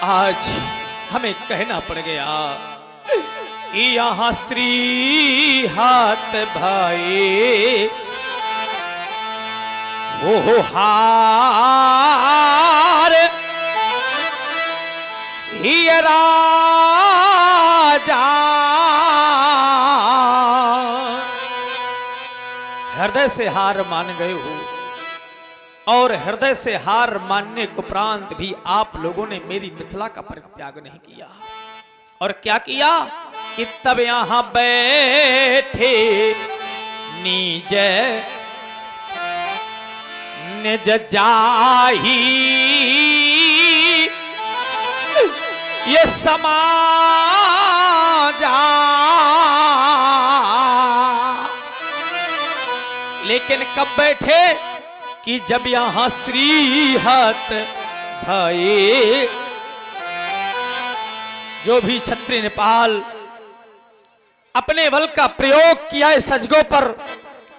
आज हमें कहना पड़ गया कि यहाँ श्री हाथ भाई हो हार ही राजा हृदय से हार मान गए हो और हृदय से हार मानने को उपरांत भी आप लोगों ने मेरी मिथिला का परित्याग नहीं किया। और क्या किया कि तब यहां बैठे निज निज जाही ये समाजा। लेकिन कब बैठे कि जब यहां श्री हाथ भाई जो भी क्षत्रिय नेपाल अपने बल का प्रयोग किया इस अजगों पर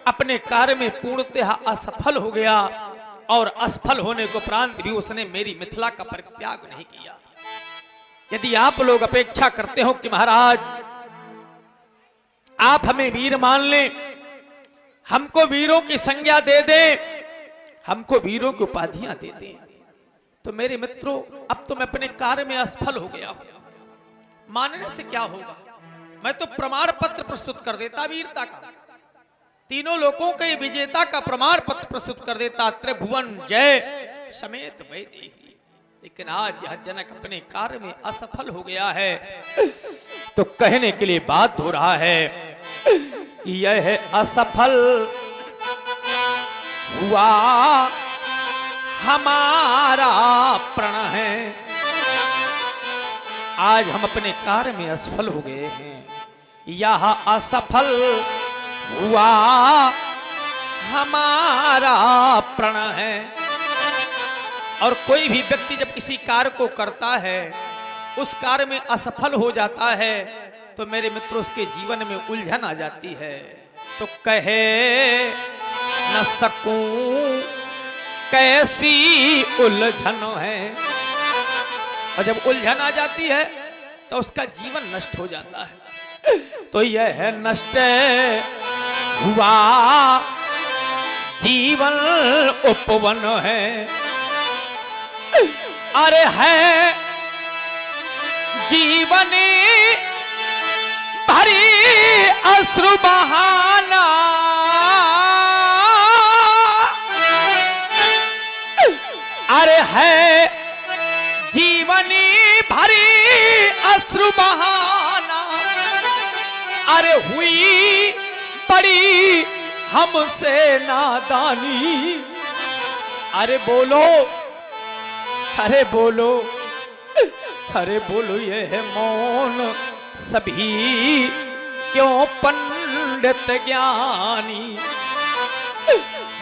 अपने कार्य में पूर्णतः असफल हो गया और असफल होने को उपरांत भी उसने मेरी मिथिला का परित्याग नहीं किया। यदि आप लोग अपेक्षा करते हो कि महाराज आप हमें वीर मान लें, हमको वीरों की संज्ञा दे दें, हमको वीरों की उपाधियां दे दें, तो मेरे मित्रों अब तो मैं अपने कार्य में असफल हो गया हूं। मानने से क्या होगा, मैं तो प्रमाण पत्र प्रस्तुत कर देता वीरता का, तीनों लोगों के विजेता का प्रमाण पत्र प्रस्तुत कर देता, त्रिभुवन जय समेत वैदेही। लेकिन आज यह जनक अपने कार्य में असफल हो गया है तो कहने के लिए बात हो रहा है कि यह असफल हुआ हमारा प्रण है। आज हम अपने कार्य में असफल हो गए हैं, यह असफल हुआ हमारा प्रण है। और कोई भी व्यक्ति जब किसी कार्य को करता है उस कार्य में असफल हो जाता है तो मेरे मित्रों उसके जीवन में उलझन आ जाती है। तो कहे न सकूं कैसी उलझन है, और जब उलझन आ जाती है तो उसका जीवन नष्ट हो जाता है। तो यह नष्ट हुआ जीवन उपवन है। अरे है जीवनी भरी अश्रु बहाना, अरे है जीवनी भरी अश्रु बहाना। अरे हुई बड़ी हमसे नादानी। अरे बोलो, अरे बोलो, अरे बोलो ये है मौन सभी क्यों पंडित ज्ञानी।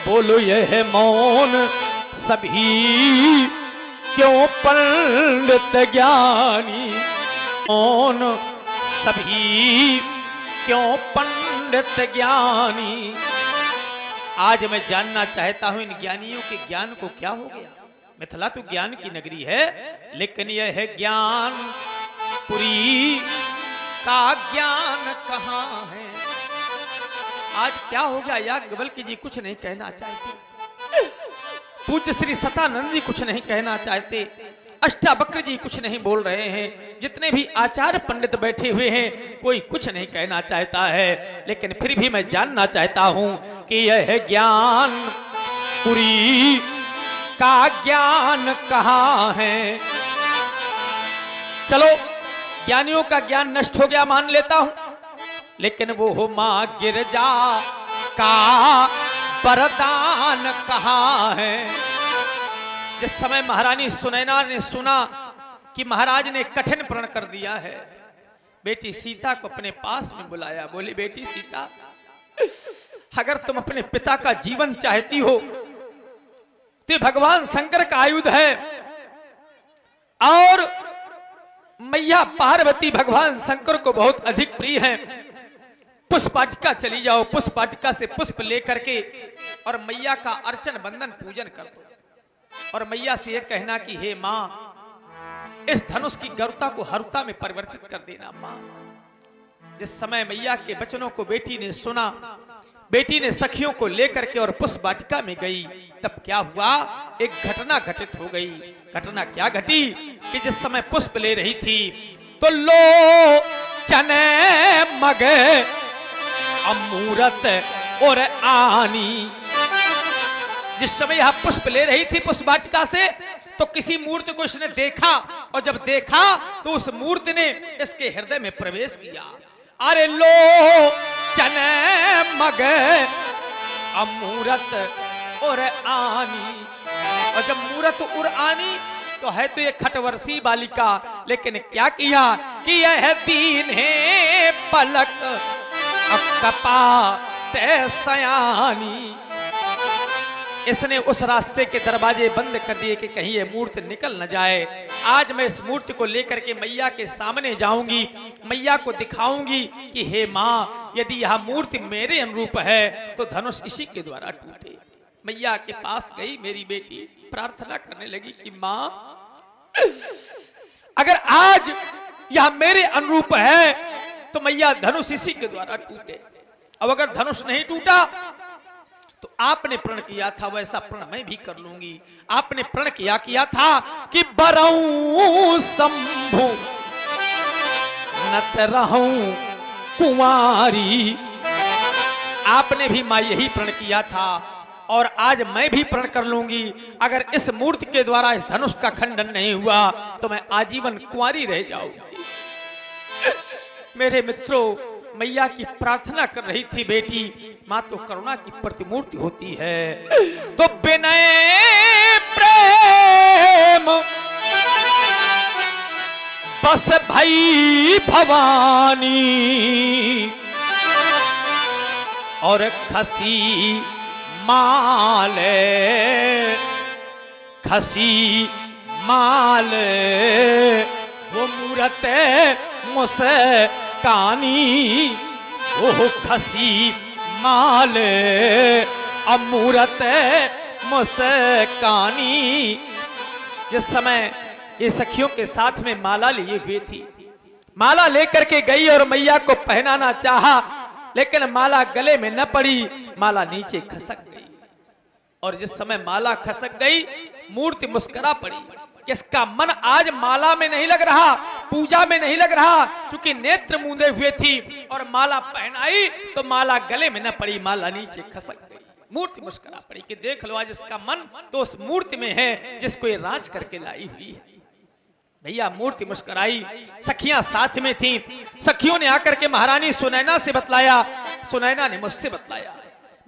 बोलो ये है मौन सभी क्यों पंडित ज्ञानी। मौन सभी क्यों पंडित ज्ञानी। आज मैं जानना चाहता हूं इन ज्ञानियों के ज्ञान को क्या हो गया। मिथिला तो ज्ञान की नगरी है, लेकिन यह है ज्ञान पुरी का ज्ञान कहां है। आज क्या हो गया, याज्ञवल्क्य जी कुछ नहीं कहना चाहते, पूज्य श्री सतानंद जी कुछ नहीं कहना चाहते, अष्टावक्र जी कुछ नहीं बोल रहे हैं, जितने भी आचार्य पंडित बैठे हुए हैं कोई कुछ नहीं कहना चाहता है। लेकिन फिर भी मैं जानना चाहता हूं कि यह है ज्ञान पुरी का ज्ञान कहां है। चलो ज्ञानियों का ज्ञान नष्ट हो गया मान लेता हूं, लेकिन वो हो मां गिरजा का वरदान कहां है। जिस समय महारानी सुनैना ने सुना कि महाराज ने कठिन प्रण कर दिया है, बेटी सीता को अपने पास में बुलाया, बोली बेटी सीता अगर तुम अपने पिता का जीवन चाहती हो तो भगवान शंकर का आयुध है और मैया पार्वती भगवान शंकर को बहुत अधिक प्रिय है। पुष्प वाटिका चली जाओ, पुष्प वाटिका से पुष्प लेकर के और मैया का अर्चन बंदन पूजन कर दो और मैया से यह कहना कि हे मां इस धनुष की गरुता को हरुता में परिवर्तित कर देना मां। जिस समय मैया के वचनों को बेटी ने सुना, बेटी ने सखियों को लेकर के और पुष्प वाटिका में गई, तब क्या हुआ, एक घटना घटित हो गई। घटना क्या घटी कि जिस समय पुष्प ले रही थी तो लो चने मगे अमूरत और आनी। जिस समय यह पुष्प ले रही थी पुष्प वाटिका से, तो किसी मूर्ति को इसने देखा, और जब देखा तो उस मूर्ति ने इसके हृदय में प्रवेश किया। अरे लो चने मगे अमूरत और आनी। और जब मूरत और आनी तो है तो ये खटवर्षी बालिका, लेकिन क्या किया कि यह दीन है पलक कपा ते सयानी। इसने उस रास्ते के दरवाजे बंद कर दिए कि कहीं ये मूर्ति निकल न जाए। आज मैं इस मूर्ति को लेकर के मैया के सामने जाऊंगी, मैया को दिखाऊंगी कि हे माँ, यदि यह मूर्ति मेरे अनुरूप है तो धनुष इसी के द्वारा टूटे। मैया के पास गई मेरी बेटी, प्रार्थना करने लगी कि माँ, अगर आज यह मेरे अनुरूप है तो मैया धनुष इसी के द्वारा टूटे। अब अगर धनुष नहीं टूटा तो आपने प्रण किया था वैसा प्रण मैं भी कर लूंगी। आपने प्रण किया था कि बरऊं शंभु नत रहूं कुंवारी। आपने भी मां यही प्रण किया था, और आज मैं भी प्रण कर लूंगी, अगर इस मूर्ति के द्वारा इस धनुष का खंडन नहीं हुआ तो मैं आजीवन कुंवारी रह जाऊंगी। मेरे मित्रों, मैया की प्रार्थना कर रही थी बेटी। मां तो करुणा की प्रतिमूर्ति होती है। तो विनय प्रेम बस भई भवानी, और खसी माले वो मूरत मुझसे कानी। ओह खसी माल अमूरत मुस्कानी। जिस समय ये सखियों के साथ में माला लिए हुए थी, माला लेकर के गई और मैया को पहनाना चाहा, लेकिन माला गले में न पड़ी, माला नीचे खसक गई। और जिस समय माला खसक गई, मूर्ति मुस्कुरा पड़ी। इसका मन आज माला में नहीं लग रहा, पूजा में नहीं लग रहा, क्योंकि नेत्र मूंदे हुए थी और माला पहनाई तो माला गले में न पड़ी, माला नीचे खसक गई। मूर्ति मुस्कुरा पड़ी कि देख लो आज इसका मन तो उस मूर्ति में है जिसको ये राज करके लाई हुई है। भैया मूर्ति मुस्कुराई, सखियां साथ में थी। सखियों ने आकर के महारानी सुनैना से बतलाया, सुनैना ने मुझसे बतलाया।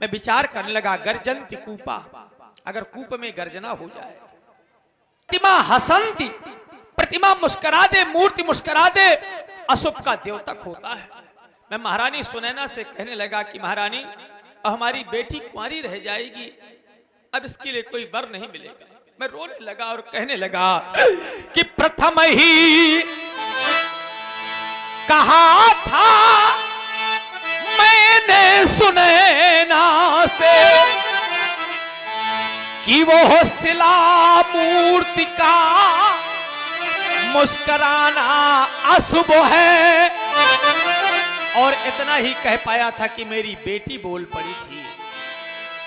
मैं विचार करने लगा, गर्जंती कूपा, अगर कूप में गर्जना हो जाए, प्रतिमा हसंती, प्रतिमा मुस्कुरा दे, मूर्ति मुस्कुरा दे, अशुभ का द्योतक होता है। मैं महारानी सुनैना से कहने लगा कि महारानी, हमारी बेटी कुंवारी रह जाएगी, अब इसके लिए कोई वर नहीं मिलेगा। मैं रोने लगा और कहने लगा कि प्रथम ही कहा था मैंने सुनैना से कि वो शिला मूर्ति का मुस्कुराना अशुभ है। और इतना ही कह पाया था कि मेरी बेटी बोल पड़ी थी,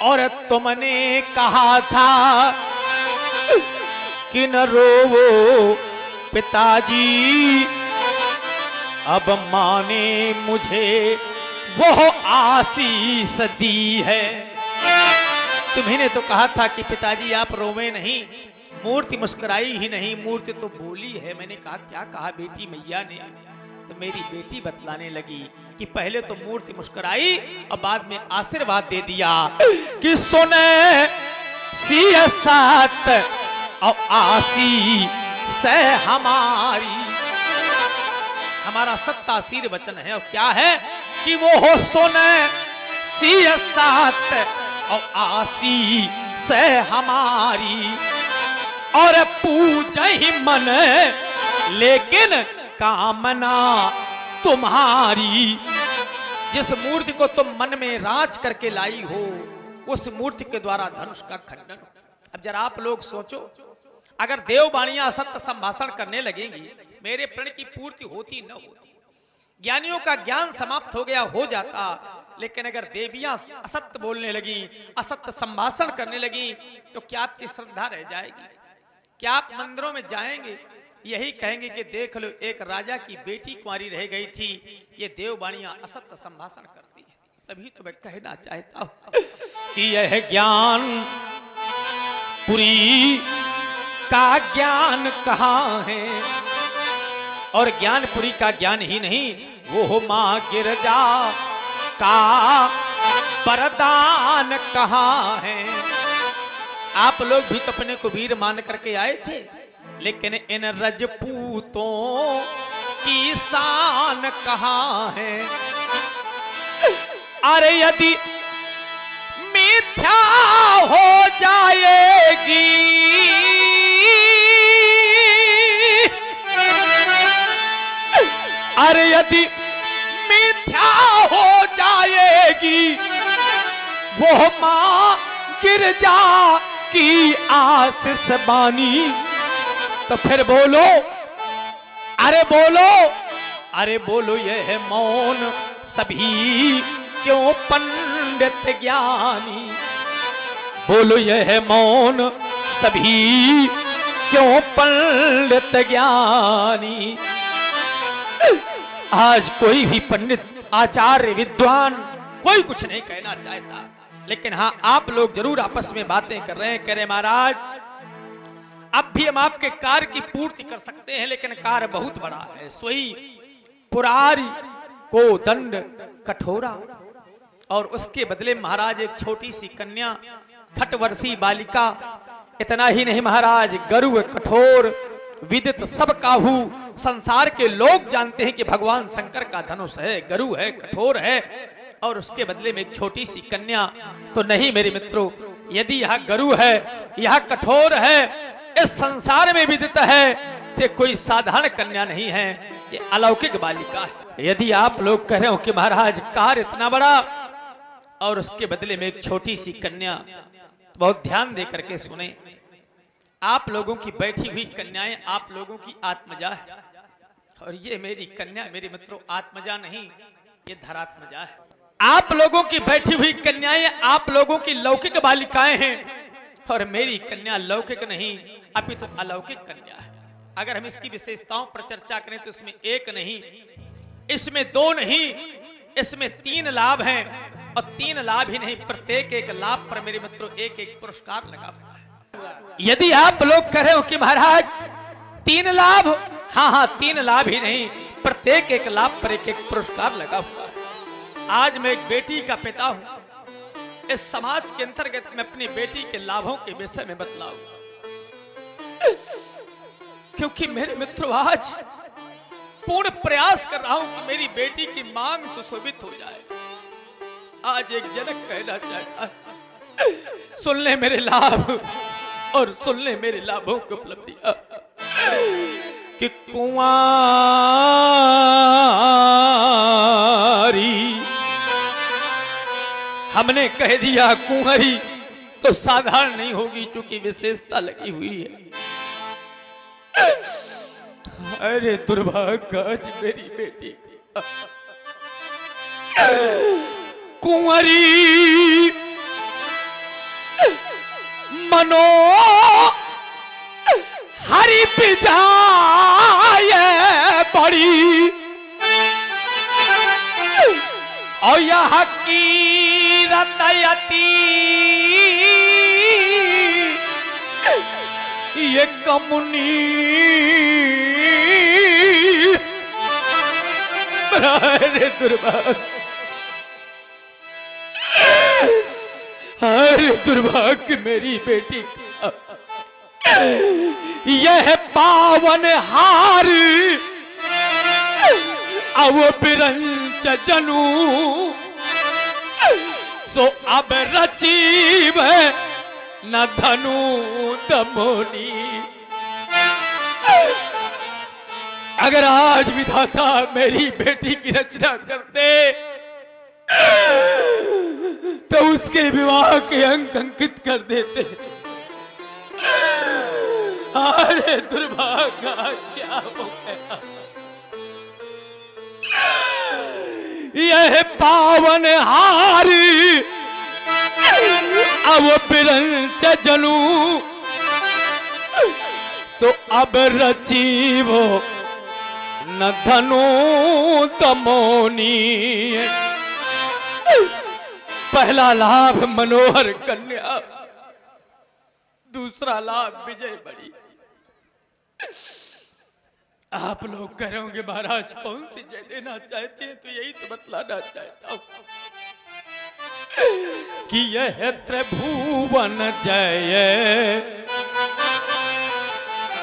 और तुमने कहा था कि न रोवो पिताजी, अब माँ ने मुझे वो आशीष दी है। तुम्ही ने तो कहा था कि पिताजी आप रोवे नहीं, मूर्ति मुस्कुराई ही नहीं, मूर्ति तो बोली है। मैंने कहा क्या कहा बेटी मैया ने? तो मेरी बेटी बतलाने लगी कि पहले तो मूर्ति मुस्कुराई और बाद में आशीर्वाद दे दिया कि सुने सिया सात और आसी से हमारी। हमारा सत्ता आशीर्वचन है, और क्या है कि वो हो सुने सिया सात और आसी से हमारी, और पूजा ही मन लेकिन कामना तुम्हारी। जिस मूर्ति को तुम मन में राज करके लाई हो, उस मूर्ति के द्वारा धनुष का खंडन हो। अब जरा आप लोग सोचो, अगर देववाणियां असत्य संभाषण करने लगेंगी, मेरे प्रण की पूर्ति होती न होती, ज्ञानियों का ज्ञान समाप्त हो गया हो जाता। लेकिन अगर देवियां असत्य बोलने लगी, असत्य संभाषण करने लगी, तो क्या आपकी श्रद्धा रह जाएगी? क्या आप मंदिरों में जाएंगे, यही कहेंगे कि देख लो एक राजा की बेटी कुंवारी रह गई थी, ये देववाणियां असत्य संभाषण करती है। तभी तो मैं कहना चाहता हूं कि यह ज्ञान पुरी का ज्ञान कहाँ है, और ज्ञानपुरी का ज्ञान ही नहीं, वो मां गिरजा का वरदान कहाँ है। आप लोग भी तो अपने को वीर मान करके आए थे, लेकिन इन रजपूतों की शान कहाँ है। अरे यदि मिथ्या हो जाएगी, अरे यदि मिथ्या हो जाएगी वो मां गिरजा की आशीष बानी, तो फिर बोलो, अरे बोलो, अरे बोलो यह मौन सभी क्यों पंडित ज्ञानी, बोलो यह मौन सभी क्यों पंडित ज्ञानी। आज कोई भी पंडित, आचार्य, विद्वान कोई कुछ नहीं कहना चाहता, लेकिन हाँ आप लोग जरूर आपस में बातें कर रहे हैं, कह रहे महाराज अब भी हम आपके कार्य की पूर्ति कर सकते हैं, लेकिन कार्य बहुत बड़ा है। सोई पुरारी को दंड कठोरा, और उसके बदले महाराज एक छोटी सी कन्या, खटवर्षी बालिका, इतना ही नहीं महाराज गरु कठोर, विदित सब काहू, संसार के लोग जानते हैं कि भगवान शंकर का धनुष है, गरु है, कठोर है, और उसके बदले में एक छोटी सी कन्या। तो नहीं मेरे मित्रों, यदि यह गरु है, यह कठोर है, इस संसार में विदित है, तो कोई साधारण कन्या नहीं है, ये अलौकिक बालिका है। यदि आप लोग कह रहे हो कि महाराज कार्य इतना बड़ा और उसके बदले में एक छोटी सी कन्या, तो बहुत ध्यान दे करके सुने। आप लोगों की बैठी हुई कन्याएं आप लोगों की आत्मजा है, और ये मेरी कन्या मेरे मित्रों आत्मजा नहीं, ये धरात्मजा है। आप लोगों की बैठी हुई कन्याएं आप लोगों की लौकिक बालिकाएं हैं, और मेरी कन्या लौकिक नहीं अपितु तो अलौकिक कन्या है। अगर हम इसकी विशेषताओं पर चर्चा करें तो इसमें एक नहीं, इसमें दो नहीं, इसमें 3 लाभ हैं, और 3 लाभ ही नहीं, प्रत्येक एक लाभ पर मेरे मित्रों एक एक पुरस्कार लगा हुआ है। यदि आप लोग कह रहे हो कि महाराज 3 लाभ, हाँ 3 लाभ ही नहीं, प्रत्येक एक लाभ पर एक एक पुरस्कार लगा हुआ है। आज मैं एक बेटी का पिता हूं, इस समाज के अंतर्गत मैं अपनी बेटी के लाभों के विषय में बतलाऊंगा, क्योंकि मेरे मित्रों आज पूर्ण प्रयास कर रहा हूं कि मेरी बेटी की मांग सुशोभित हो जाए। आज एक जनक कहना चाहता है, सुन ले मेरे लाभ और सुन ले मेरे लाभों की उपलब्धियां, कि कुंवारी हमने कह दिया कुंवारी तो साधारण नहीं होगी, क्योंकि विशेषता लगी हुई है। अरे दुर्भाग्य आज मेरी बेटी कुंवारी मनो हरि पिजाए बड़ी, और यह कीरतयती ये कमुनी, अरे दुर्भाग्य, अरे दुर्भाग्य मेरी बेटी, यह पावन हार अब बिरंच जनू, सो अब रचीव न धनु दमोनी। अगर आज विधाता मेरी बेटी की रचना करते तो उसके विवाह के अंक अंकित कर देते, अरे दुर्भागा क्या हो गया। यह पावन हारी अब बिरंच जनू सो अब रचीवो न धनु तमोनी। पहला लाभ मनोहर कन्या, दूसरा लाभ विजय बड़ी। आप लोग कह रहे होंगे महाराज कौन सी जय देना चाहते हैं, तो यही तो बतलाना चाहता हूं कि यह त्रिभुवन जय,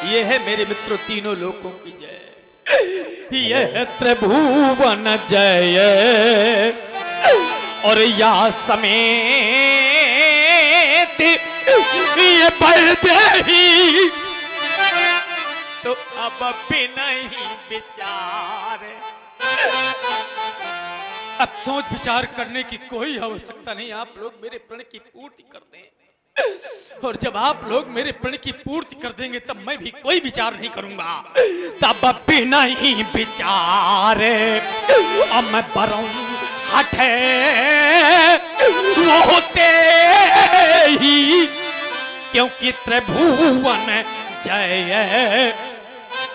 यह है मेरे मित्रों तीनों लोकों की जय। यह त्रिभुवन जय और या समेत ये बलदेही तो अब भी नहीं विचार। अब सोच विचार करने की कोई आवश्यकता नहीं, आप लोग मेरे प्रण की पूर्ति कर दें। और जब आप लोग मेरे प्रण की पूर्ति कर देंगे तब मैं भी कोई विचार नहीं करूंगा। तब भी नहीं विचार अब मैं बरऊं हटे वो होते ही, क्योंकि त्रिभुवन जय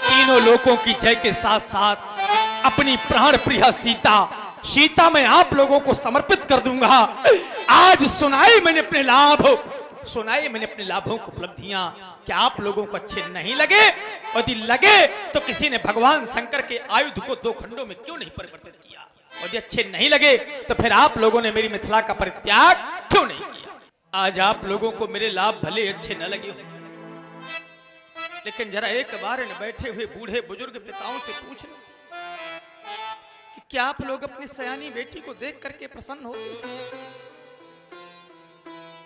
तीनों लोकों की जय के साथ साथ अपनी प्राण प्रिया सीता मैं आप लोगों को समर्पित कर दूंगा। आज सुनाई मैंने अपने लाभ, सुनाई मैंने अपने लाभों को उपलब्धियां, क्या आप लोगों को अच्छे नहीं लगे? यदि लगे तो किसी ने भगवान शंकर के आयुध को दो खंडों में क्यों नहीं परिवर्तित किया? यदि अच्छे नहीं लगे तो फिर आप लोगों ने मेरी मिथिला का परित्याग क्यों नहीं किया? आज आप लोगों को मेरे लाभ भले अच्छे न लगे हो, लेकिन जरा एक बार इन बैठे हुए बूढ़े बुजुर्ग पिताओं से पूछ लो कि क्या आप लोग अपनी सयानी बेटी को देख करके प्रसन्न होते हो?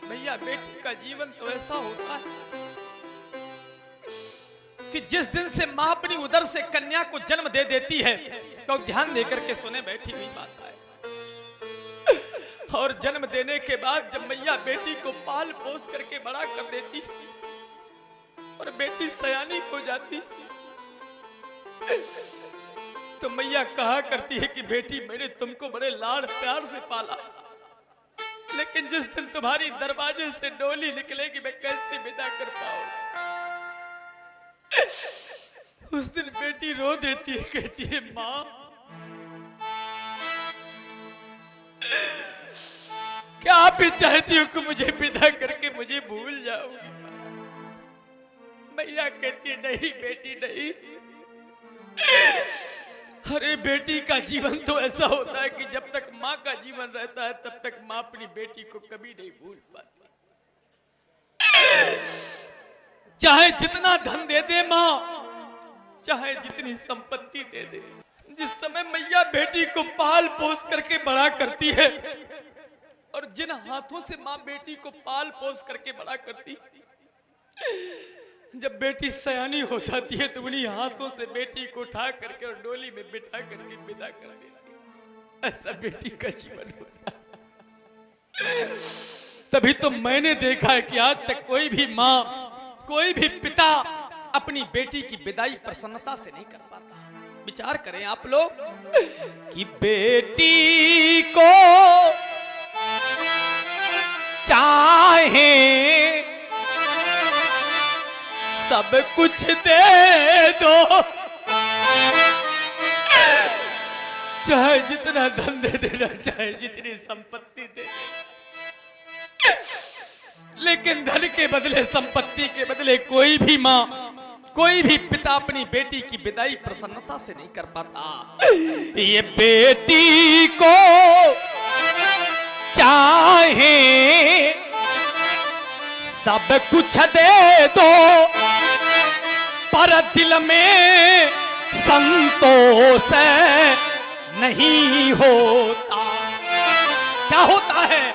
भैया बेटी का जीवन तो ऐसा होता है कि जिस दिन से मां अपनी उदर से कन्या को जन्म दे देती है तो ध्यान देकर के सुने बैठी हुई बात है। और जन्म देने के बाद जब मैया बेटी को पाल पोस करके बड़ा कर देती और बेटी सयानी हो जाती तो मैया कहा करती है कि बेटी मैंने तुमको बड़े लाड़ प्यार से पाला, लेकिन जिस दिन तुम्हारी दरवाजे से डोली निकलेगी मैं कैसे विदा कर पाऊं? उस दिन बेटी रो देती है, कहती है मां क्या आप ही चाहती हो कि मुझे विदा करके मुझे भूल जाओगी? मैया कहती है नहीं बेटी नहीं। अरे बेटी का जीवन तो ऐसा होता है कि जब तक माँ का जीवन रहता है तब तक माँ अपनी बेटी को कभी नहीं भूल पाती। चाहे जितना धन दे दे माँ, चाहे जितनी संपत्ति दे दे, जिस समय मैया बेटी को पाल पोस करके बड़ा करती है और जिन हाथों से माँ बेटी को पाल पोस करके बड़ा करती, जब बेटी सयानी हो जाती है तो उन्हीं हाथों से बेटी को उठा करके और डोली में बिठा करके विदा कर देती। ऐसा बेटी का जीवन होता है। तभी तो मैंने देखा है कि आज तक कोई भी माँ, कोई भी पिता अपनी बेटी की विदाई प्रसन्नता से नहीं कर पाता। विचार करें आप लोग कि बेटी को चाहे सब कुछ दे दो, चाहे जितना धन दे देना, चाहे जितनी संपत्ति दे देना, लेकिन धन के बदले, संपत्ति के बदले कोई भी माँ, कोई भी पिता अपनी बेटी की विदाई प्रसन्नता से नहीं कर पाता। ये बेटी को चाहे सब कुछ दे दो पर दिल में संतोष नहीं होता। क्या होता है?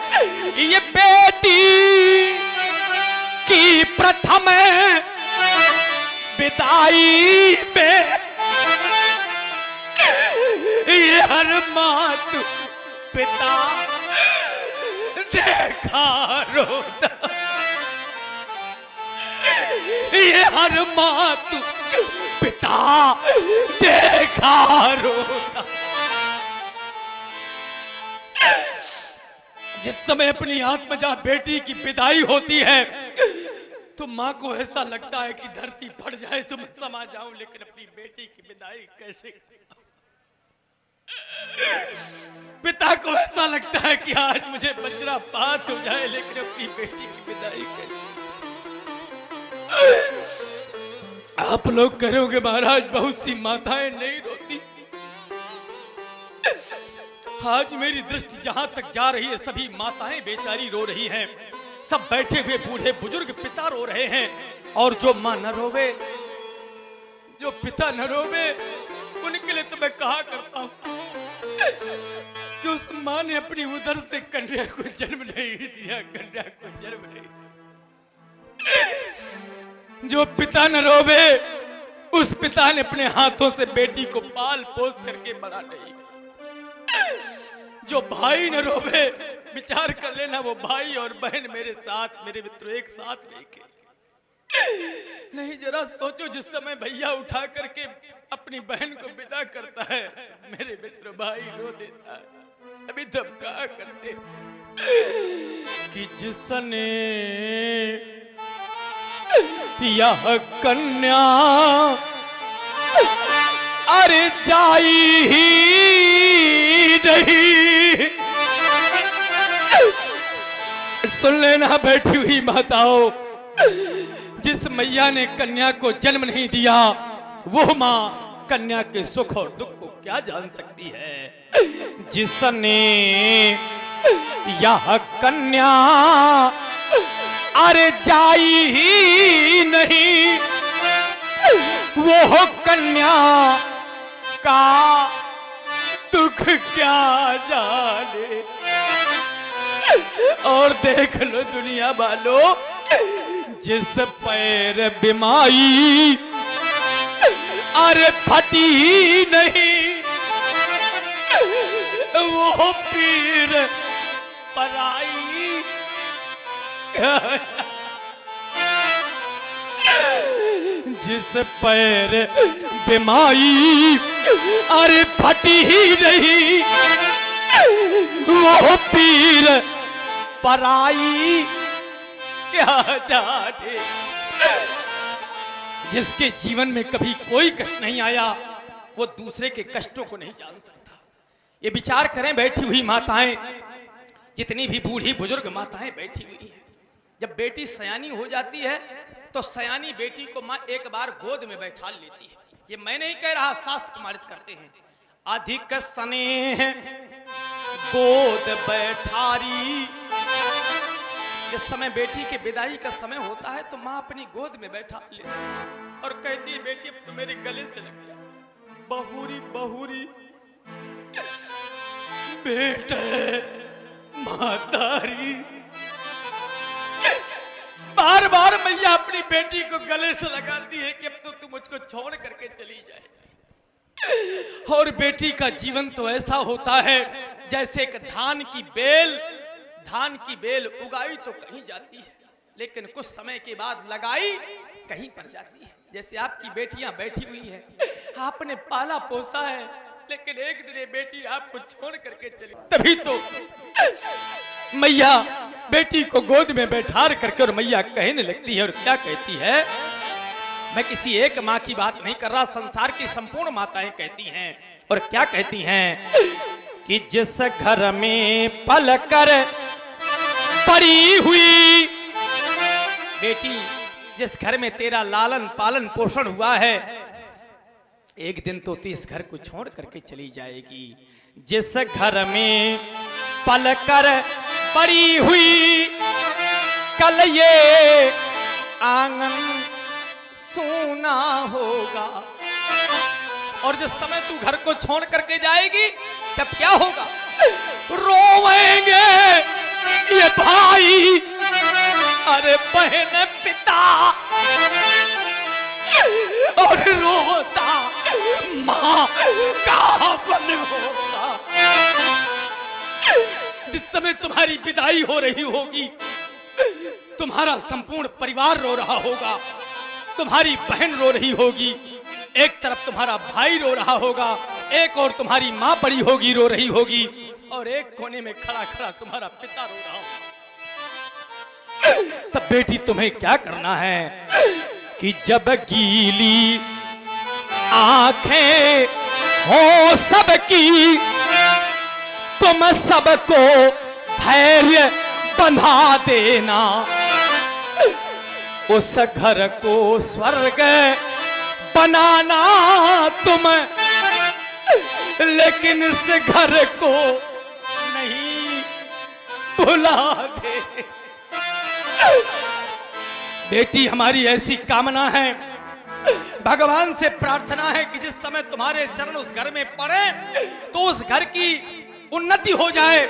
ये बेटी की प्रथम विदाई में ये हर मातु पिता देखा रोता। ये हर मात पिता देखा रोता। जिस समय अपनी आत्मजात बेटी की विदाई होती है तो माँ को ऐसा लगता है कि धरती फट जाए तो मैं समा जाऊं, लेकिन अपनी बेटी की विदाई कैसे। पिता को ऐसा लगता है कि आज मुझे वज्रपात हो जाए, लेकिन अपनी बेटी की विदाई कैसे। आप लोग करोगे महाराज, बहुत सी माताएं नहीं रोती। आज मेरी दृष्टि जहां तक जा रही है, सभी माताएं बेचारी रो रही हैं। सब बैठे हुए बूढ़े बुजुर्ग पिता रो रहे हैं। और जो मां न रोवे, जो पिता न रोवे, उनके लिए तो मैं कहा करता हूं कि उस मां ने अपनी उदर से कन्या को जन्म नहीं दिया, कन्या को जन्म नहीं। जो पिता न रोवे, उस पिता ने अपने हाथों से बेटी को पाल पोस करके बड़ा नहीं। जो भाई न रोवे, विचार कर लेना, वो भाई और बहन मेरे साथ, मेरे मित्रों एक साथ लेके नहीं। जरा सोचो, जिस समय भैया उठा करके अपनी बहन को विदा करता है, मेरे मित्र भाई रो देता है। अभी तब क्या करते कि जिसने यह कन्या अरे जाई ही नहीं। सुन लेना बैठी हुई माताओं, जिस मैया ने कन्या को जन्म नहीं दिया, वो माँ कन्या के सुख और दुख को क्या जान सकती है। जिसने यह कन्या अरे जाई ही नहीं, वो कन्या का दुख क्या जाने। और देख लो दुनिया वालों, जिस पैर बीमारी अरे फटी नहीं, वो पीर पराई। जिस पैर बीमारी अरे फटी ही नहीं, वो पीर पराई क्या जाने। जिसके जीवन में कभी कोई कष्ट नहीं आया, वो दूसरे के कष्टों को नहीं जान सकता। ये विचार करें बैठी हुई माताएं, जितनी भी बूढ़ी बुजुर्ग माताएं बैठी हुई हैं, जब बेटी सयानी हो जाती है तो सयानी बेटी को माँ एक बार गोद में बैठा लेती है। ये मैं नहीं कह रहा, शास्त्र प्रमाणित करते हैं। अधिक स्नेह गोद बैठारी। जिस समय बेटी के विदाई का समय होता है तो माँ अपनी गोद में बैठा लेती है और कहती है, बेटी अब तो मेरे गले से लग गया। बहुरी बहुरी बेटे मातारी। बार बार मैया अपनी बेटी को गले से लगाती है कि अब तो तू मुझको छोड़ करके चली जाए। और बेटी का जीवन तो ऐसा होता है जैसे एक धान की बेल उगाई तो कहीं जाती है, लेकिन कुछ समय के बाद लगाई कहीं पर जाती है। जैसे आपकी बेटियां बैठी हुई हैं, आपने पाला पोसा है, लेकिन एक दिन ये बेटी आपको छोड़ करके चली। तभी तो मैया बेटी को गोद में बैठा करके और मैया कहने लगती है, और क्या कहती है, मैं किसी एक माँ की बात नहीं कर रहा, संसार की संपूर्ण माताएं कहती हैं। और क्या कहती हैं कि जिस घर में पल कर पड़ी हुई बेटी, जिस घर में तेरा लालन पालन पोषण हुआ है, एक दिन तो इस घर को छोड़ करके चली जाएगी। जिस घर में पल कर पड़ी हुई, कल ये आंगन सूना होगा। और जिस समय तू घर को छोड़ करके जाएगी, तब क्या होगा? रोएंगे ये भाई, अरे बहन पिता, और रोता माँ का बन होगा। जिस समय तुम्हारी विदाई हो रही होगी, तुम्हारा संपूर्ण परिवार रो रहा होगा, तुम्हारी बहन रो रही होगी, एक तरफ तुम्हारा भाई रो रहा होगा, एक और तुम्हारी माँ बड़ी होगी, रो रही होगी, और एक कोने में खड़ा खड़ा तुम्हारा पिता रो रहा होगा। तब बेटी तुम्हें क्या करना है कि जब गीली आंखें हो सबकी, तुम सबको धैर्य बंधा देना, उस घर को स्वर्ग बनाना तुम, लेकिन इस घर को नहीं भुला दे। बेटी, हमारी ऐसी कामना है, भगवान से प्रार्थना है कि जिस समय तुम्हारे चरण उस घर में पड़े तो उस घर की उन्नति हो जाए,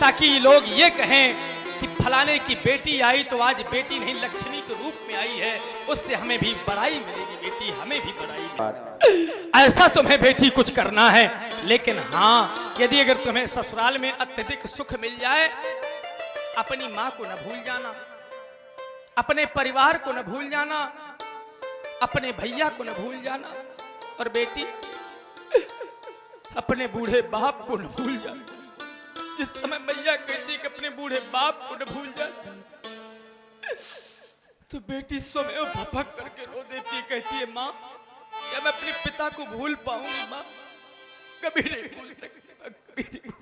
ताकि लोग ये कहें कि फलाने की बेटी आई तो आज बेटी नहीं लक्ष्मी के रूप में आई है, उससे हमें भी बड़ाई मिलेगी, बेटी हमें भी बड़ाई। ऐसा तुम्हें बेटी कुछ करना है, लेकिन हाँ, यदि अगर तुम्हें ससुराल में अत्यधिक सुख मिल जाए, अपनी माँ को न भूल जाना, अपने परिवार को न भूल जाना, अपने भैया को न भूल जाना, और बेटी अपने बूढ़े बाप को न भूल जाना। जिस समय मैया कहती कि अपने बूढ़े बाप को न भूल जाना, तो बेटी स्वयं भपक करके रो देती, कहती है माँ, क्या मैं अपने पिता को भूल पाऊंगी? माँ, कभी नहीं भूल सकती, कभी नहीं।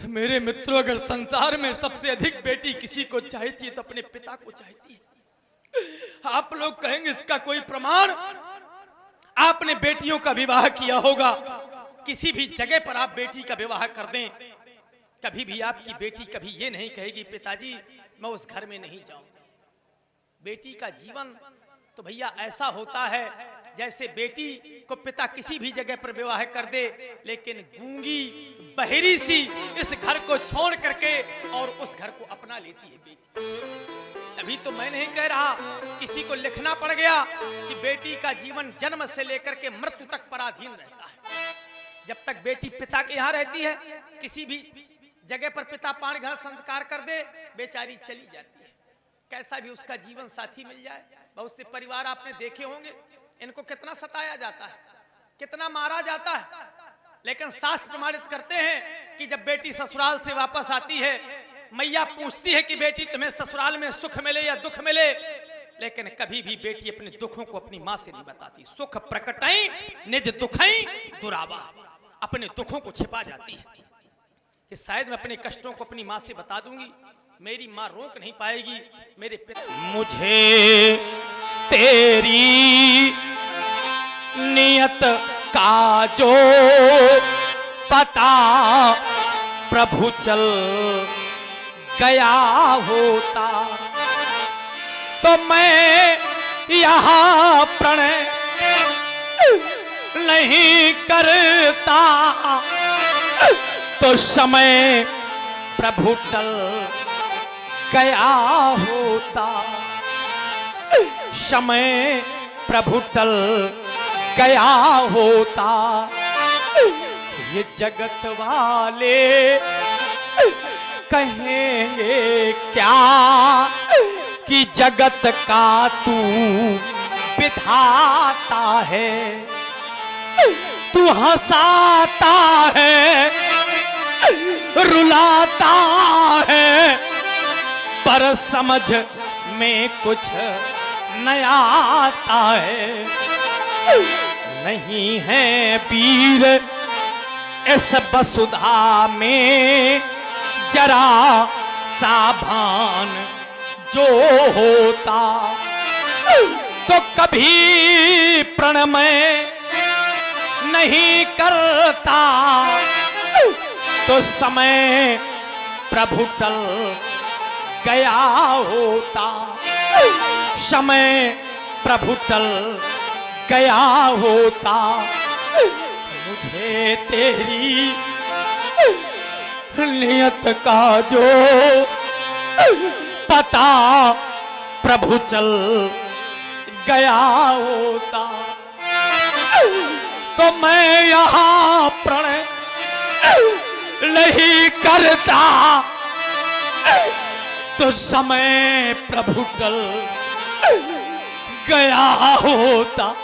मेरे मित्रों, अगर संसार में सबसे अधिक बेटी किसी को चाहती है तो अपने पिता को चाहती है। आप लोग कहेंगे इसका कोई प्रमाण? आपने बेटियों का विवाह किया होगा, किसी भी जगह पर आप बेटी का विवाह कर दें, कभी भी आपकी बेटी कभी ये नहीं कहेगी पिताजी मैं उस घर में नहीं जाऊंगी। बेटी का जीवन तो भैया ऐसा होता है जैसे बेटी को पिता किसी भी जगह पर विवाह कर दे, लेकिन गूंगी बहरी सी इस घर को छोड़ करके और उस घर को अपना लेती है बेटी। अभी तो मैं नहीं कह रहा, किसी को लिखना पड़ गया कि बेटी का जीवन जन्म से लेकर के मृत्यु तक पराधीन रहता है। जब तक बेटी पिता के यहाँ रहती है, किसी भी जगह पर पिता पाण घर संस्कार कर दे, बेचारी चली जाती है। कैसा भी उसका जीवन साथी मिल जाए। बहुत से परिवार आपने देखे होंगे, इनको कितना सताया जाता है, कितना मारा जाता है, लेकिन शास्त्र प्रमाणित करते हैं कि जब बेटी ससुराल से वापस आती है, मैया पूछती है कि बेटी तुम्हें ससुराल में सुख मिले या दुख मिले, लेकिन कभी भी बेटी अपने दुखों को अपनी माँ से नहीं बताती। सुख प्रकटई निज दुखई दुरावा, अपने दुखों को छिपा जाती है कि शायद मैं अपने कष्टों को अपनी माँ से बता दूंगी, मेरी माँ रोक नहीं पाएगी। मेरे पिता मुझे तेरी नियत का जो पता प्रभु चल गया होता, तो मैं यहाँ प्रणय नहीं करता, तो समय प्रभु टल गया होता, समय प्रभु टल गया होता। ये जगत वाले कहेंगे क्या कि जगत का तू विधाता है, तू हंसाता है, रुलाता है, पर समझ में कुछ नया आता है। नहीं है वीर इस वसुधा में जरा सावधान जो होता, तो कभी प्रणमय नहीं करता, तो समय प्रभु टल गया होता, समय प्रभु टल गया होता। मुझे तेरी नियत का जो पता प्रभु चल गया होता, तो मैं यहाँ प्रणय नहीं करता तो समय प्रभु टल गया होता,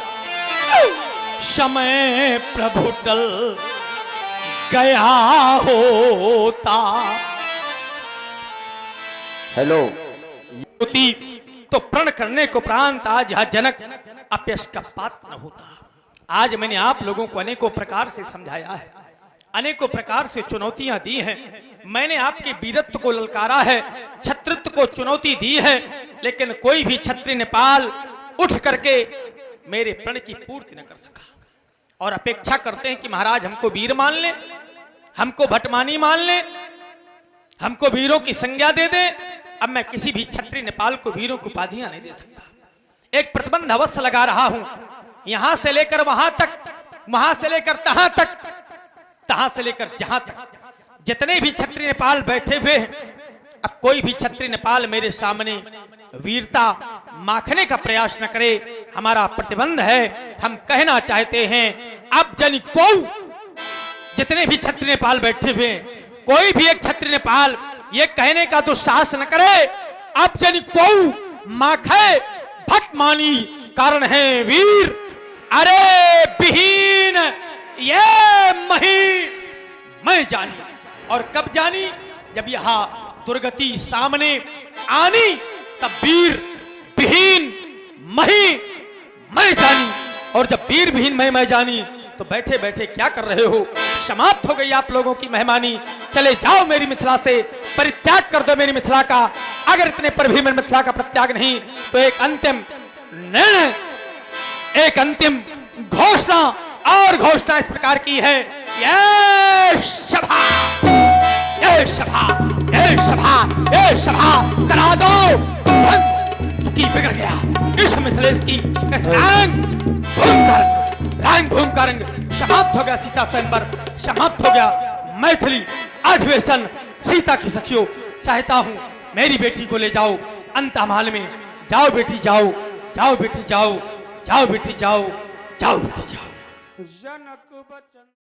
समय प्रभु टल गया होता। हेलो होती तो प्रण करने को प्रांत आज यह जनक अपयश का पात्र न होता। आज मैंने आप लोगों को अनेकों प्रकार से समझाया है, अनेकों प्रकार से चुनौतियां दी हैं। मैंने आपके वीरत्व को ललकारा है, छत्रत्व को चुनौती दी है, लेकिन कोई भी छत्री नेपाल उठ करके मेरे प्रण की पूर्ति न कर सका। और अपेक्षा करते हैं कि महाराज हमको वीर मान ले, हमको भटमानी मान ले, हमको वीरों की संज्ञा दे दे। अब मैं किसी भी छत्री नेपाल को वीरों की उपाधियां नहीं दे सकता। एक प्रतिबंध अवश्य लगा रहा हूं, यहां से लेकर वहां तक, वहां से लेकर तहां तक, तहां से लेकर जहां तक जितने भी छत्री नेपाल बैठे हुए हैं, अब कोई भी छत्री नेपाल मेरे सामने वीरता माखने का प्रयास न करे। हमारा प्रतिबंध है। हम कहना चाहते हैं अब जन को जितने भी छत्री नेपाल बैठे हुए हैं, कोई भी एक छत्री नेपाल ये कहने का दुस्साहस न करे अब जन को माखे भटमानी कारण है वीर। अरे विहीन ये मही मैं जानी, और कब जानी जब यहां दुर्गति सामने आनी, तब वीर विहीन मही मैं जानी। और जब वीर विहीन मैं जानी तो बैठे बैठे क्या कर रहे हो? समाप्त हो गई आप लोगों की मेहमानी। चले जाओ मेरी मिथिला से, परित्याग कर दो मेरी मिथिला का। अगर इतने पर भी मेरी मिथिला का परित्याग नहीं तो एक अंतिम निर्णय, एक अंतिम घोषणा, और घोषणा इस प्रकार की है। ये सभा, ये सभा, ये सभा, ये सभा करा दो बंद। चुकी बिगड़ गया इस मिथिलेश की इस रंग भूमि का रंग समाप्त हो गया। सीता स्वयंवर समाप्त हो गया। मैथिली अधिवेशन सीता की सखियों, चाहता हूं मेरी बेटी को ले जाओ अंतमहल में। जाओ बेटी जाओ, जाओ बेटी जाओ, जाओ बेटी जाओ, जाओ बेटी जाओ। जनक बचन